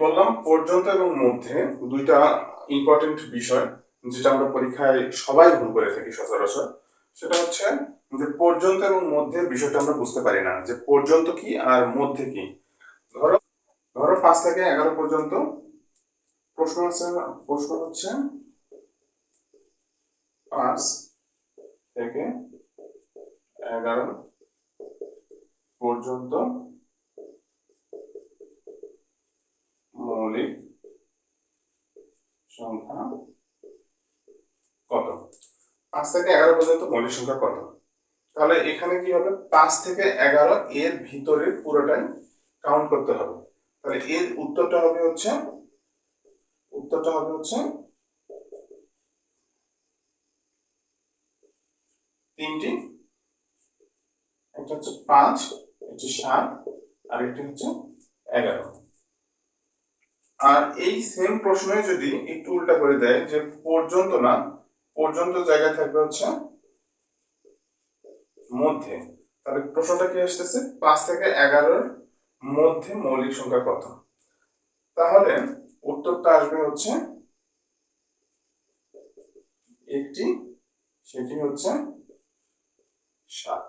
বললাম? পর্যন্ত এবং মধ্যে দুইটা ইম্পর্টেন্ট বিষয় যেটা আমরা পরীক্ষায় সবাই ভুল করে থাকি সচরাচর। সেটা হচ্ছে যে পর্যন্ত এবং মধ্যের বিষয়টা আমরা বুঝতে পারি না যে পর্যন্ত কি আর মধ্যে কি। ধরো ধরো 5 থেকে 11 পর্যন্ত প্রশ্ন হচ্ছে 5 থেকে 11 পর্যন্ত মৌলিক সংখ্যা কত? 5 থেকে 11 পর্যন্ত মৌলিক সংখ্যা কত? তাহলে এখানে কি হবে, 5 থেকে 11 এর ভিতরে পুরোটাই কাউন্ট করতে হবে। তাহলে এর উত্তরটা হবে হচ্ছে তিনটি। একটা হচ্ছে 5, একটা 7, আর একটা হচ্ছে 11। আর এই সেম প্রশ্নে যদি একটু উল্টা করে দেয় যে পর্যন্ত না, পর্যন্ত জায়গায় থাকবে হচ্ছে মধ্যে, তাহলে প্রশ্নটা কি আসতেছে 5 থেকে 11 মধ্যে মৌলিক সংখ্যা কত? তাহলে উত্তরটা আসবে হচ্ছে একটি, সেটি হচ্ছে 7।